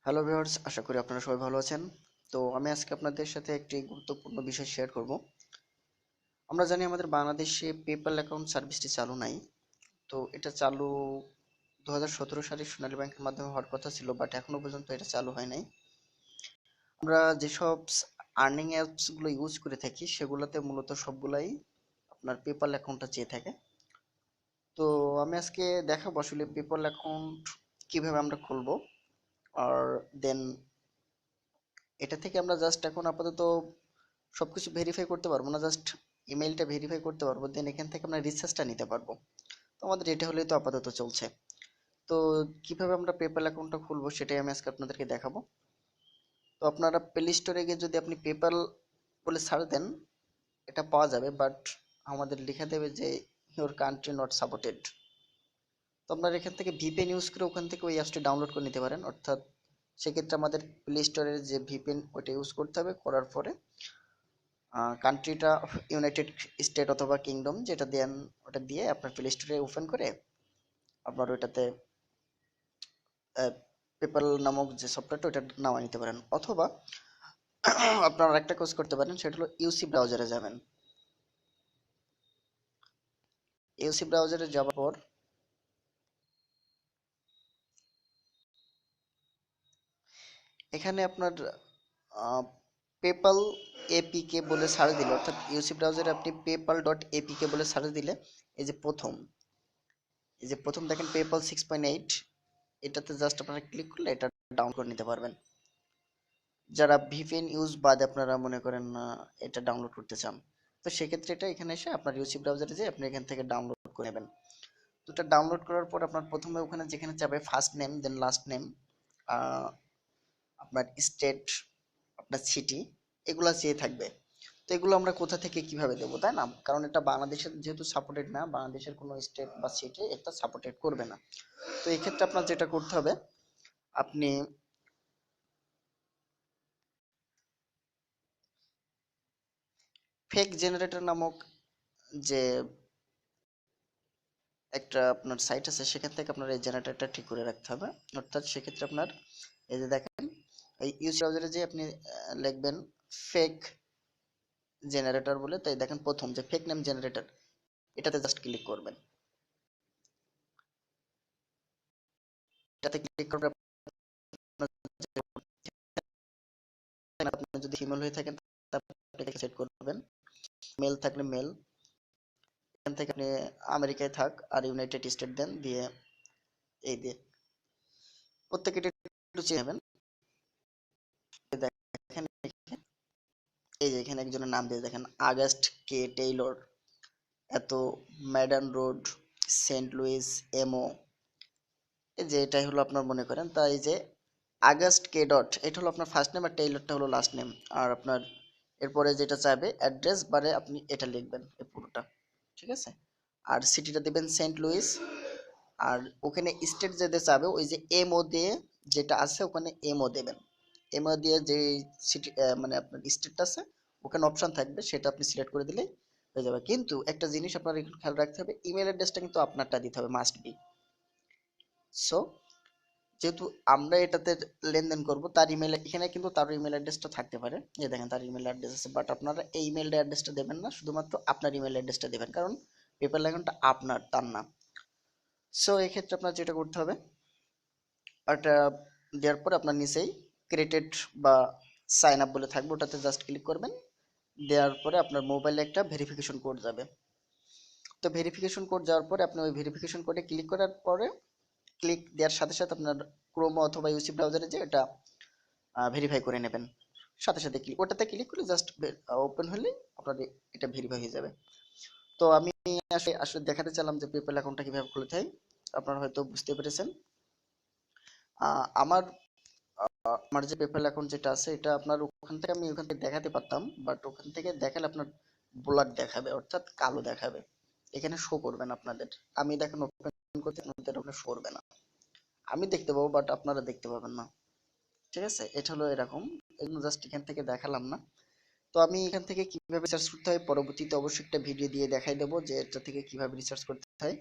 Hello viewers, আশা করি আপনারা সবাই ভালো আছেন। তো আমি আজকে আপনাদের সাথে একটি গুরুত্বপূর্ণ বিষয় শেয়ার করব। আমরা জানি আমাদের বাংলাদেশে পেপ্যাল অ্যাকাউন্ট সার্ভিসটি চালু নাই। তো এটা চালু 2017 সালে সোনালী ব্যাংকের মাধ্যমে হওয়ার কথা ছিল, বাট এখনো পর্যন্ত এটা চালু হয় নাই। আমরা যেসব আর্নিং অ্যাপসগুলো ইউজ করে থাকি সেগুলোতে মূলত সবগুলাই আপনার পেপ্যাল অ্যাকাউন্টটা চেয়ে থাকে। তো আমি আজকে দেখাবো আসলে পেপ্যাল অ্যাকাউন্ট কিভাবে আমরা খুলবো। আর দেন এটা থেকে আমরা জাস্ট এখন আপাতত সবকিছু ভেরিফাই করতে পারবো না, জাস্ট ইমেলটা ভেরিফাই করতে পারবো, দেন এখান থেকে আমরা রিচার্জটা নিতে পারবো। তো আমাদের এটা হলেই তো আপাতত চলছে। তো কিভাবে আমরা পেপ্যাল অ্যাকাউন্টটা খুলবো সেটাই আমি আজকে আপনাদেরকে দেখাবো। তো আপনারা প্লে স্টোরে গিয়ে যদি আপনি পেপ্যাল বলে সার্চ দেন, এটা পাওয়া যাবে, বাট আমাদের লেখা দেবে যে ইউর কান্ট্রি নট সাপোর্টেড। তো আপনারা এখান থেকে ভিপিএন ইউজ করে ওখান থেকে ওই অ্যাপসটি ডাউনলোড করে নিতে পারেন, অর্থাৎ সেক্ষেত্রে আমাদের প্লে স্টোরের যে ভিপিএন ওইটা ইউজ করতে হবে। করার পরে কান্ট্রিটা ইউনাইটেড স্টেট অথবা কিংডম যেটা দেন, ওটা দিয়ে আপনার প্লে স্টোরে ওপেন করে আপনার ওইটাতে পেপাল নামক যে সফটওয়্যারটা ওটা নামিয়ে নিতে পারেন, অথবা আপনারা একটা কাজ করতে পারেন, সেটা হলো ইউসি ব্রাউজারে যাবেন। ইউসি ব্রাউজারে যাওয়ার পর এখানে আপনার পেপাল এপিকে বলে সার্চ দিলে, অর্থাৎ ইউসি ব্রাউজারে আপনি পেপাল.এপিকে বলে সার্চ দিলে এই যে প্রথম দেখেন পেপাল 6.8, এটাতে জাস্ট আপনারা ক্লিক করলে এটা ডাউন করে নিতে পারবেন। যারা ভিপিএন ইউজ বাদে আপনারা মনে করেন না এটা ডাউনলোড করতে চান, তো সেক্ষেত্রে এটা এখানে এসে আপনার ইউসি ব্রাউজারে যেয়ে আপনি এখান থেকে ডাউনলোড করে নেবেন। তো এটা ডাউনলোড করার পর আপনার প্রথমে ওখানে যেখানে যাবে ফার্স্ট নেম দেন লাস্ট নেম, আপনার স্টেট, আপনার সিটি, এগুলা চেয়ে থাকবে। তো এগুলো আমরা কোথা থেকে কিভাবে দেবো, তাই না? কারণ এটা বাংলাদেশের যেহেতু সাপোর্টেড না, বাংলাদেশের কোনো স্টেট বা সিটি এটা সাপোর্টেড করবে না। তো এই ক্ষেত্রে আপনার যেটা করতে হবে, আপনি ফেক জেনারেটর নামক যে একটা আপনার সাইট আছে, সেখান থেকে আপনার এই জেনারেটরটা ঠিক করে রাখতে হবে। অর্থাৎ সেক্ষেত্রে আপনার এই যে দেখেন, এই ইউজ ব্রাউজারে যে আপনি লিখবেন ফেক জেনারেটর বলে, তাই দেখেন প্রথম যে ফেক নেম জেনারেটর, এটাতে জাস্ট ক্লিক করবেন। এটাতে ক্লিক করবেন। আপনি যদি ফিমেল হয়ে থাকেন তাহলে সেট করবেন, মেল থাকলে মেল। এখান থেকে আপনি আমেরিকায় থাক আর ইউনাইটেড স্টেট দেন, দিয়ে এই দিয়ে প্রত্যেকে একটু চেয়ে নেবেন। দেখেন এই যে এখানে একজনের নাম দিয়ে দেখেন আগস্ট কে টেইলর, এত ম্যাডান রোড, সেন্ট লুইস, এমও। এই যে এটাই হলো আপনার মনে করেন, তাই যে আগস্ট কে ডট এটা হলো আপনার ফার্স্ট নেম আর টেইলরটা হলো লাস্ট নেম। আর আপনার এরপরে যেটা চাইবে অ্যাড্রেস বারে আপনি এটা লিখবেন এই পুরোটা, ঠিক আছে? আর সিটিটা দিবেন সেন্ট লুইস। আর ওখানে স্টেট যেতে চাবে ওই যে এমও দিয়ে যেটা আছে ওখানে এমও দেবেন। এমও দিয়ে যে সিটি মানে আপনার স্টেটটা আছে ওখানে অপশন থাকবে, সেটা আপনি সিলেক্ট করে দিলেই হয়ে যাবে। কিন্তু একটা জিনিস আপনার একটু খেয়াল রাখতে হবে, ইমেল অ্যাড্রেসটা কিন্তু আপনারটা দিতে হবে, মাস্ট বি। সো যেহেতু আমরা এটাতে লেনদেন করব, তার ইমেল এখানে কিন্তু তার ইমেল অ্যাড্রেসটা থাকতে পারে, যে দেখেন তার ইমেল অ্যাড্রেস আছে, বাট আপনারা এই ইমেল অ্যাড্রেসটা দেবেন না, শুধুমাত্র আপনার ইমেল অ্যাড্রেসটা দেবেন, কারণ পেপ্যাল অ্যাকাউন্টটা আপনার, তার না। সো এই ক্ষেত্রে আপনার যেটা করতে হবে, ওটা দেওয়ার পরে আপনার নিচেই ক্রিয়েটেড বা সাইন আপ বলে থাকবে, ওটাতে জাস্ট ক্লিক করবেন। দেওয়ার পরে আপনার মোবাইলে একটা ভেরিফিকেশন কোড যাবে। তো ভেরিফিকেশন কোড যাওয়ার পরে আপনি ওই ভেরিফিকেশন কোডে ক্লিক করার পরে, ক্লিক দেওয়ার সাথে সাথে আপনার ক্রোমো অথবা ইউসি ব্রাউজারে যে এটা ভেরিফাই করে নেবেন। সাথে সাথে ক্লিক ওটাতে ক্লিক করে জাস্ট ওপেন হলেই আপনার এটা ভেরিফাই হয়ে যাবে। তো আমি আসলে আসলে দেখাতে চাইলাম যে পেপ্যাল অ্যাকাউন্টটা কিভাবে খুলতে হয়। আপনারা হয়তো বুঝতে পেরেছেন। আমার আমার যে পেপ্যাল অ্যাকাউন্ট যেটা আছে এটা আপনার ওখান থেকে আমি ওখান থেকে দেখাতে পারতাম, বাট ওখান থেকে দেখালে আপনার ব্লার দেখাবে, অর্থাৎ কালো দেখাবে, এখানে শো করবে না আপনাদের। আমি দেখেন ওপেন করতে আপনাদের ওখানে শো করবে না, আমি দেখতে পাবো বাট আপনারা দেখতে পাবেন না, ঠিক আছে? এটা হলো এরকম, জাস্ট এখান থেকে দেখালাম না। তো আমি এখান থেকে কিভাবে রিসার্চ করতে হয় পরবর্তীতে অবশ্যই একটা ভিডিও দিয়ে দেখাই দেবো যে এটা থেকে কিভাবে রিসার্চ করতে হয়।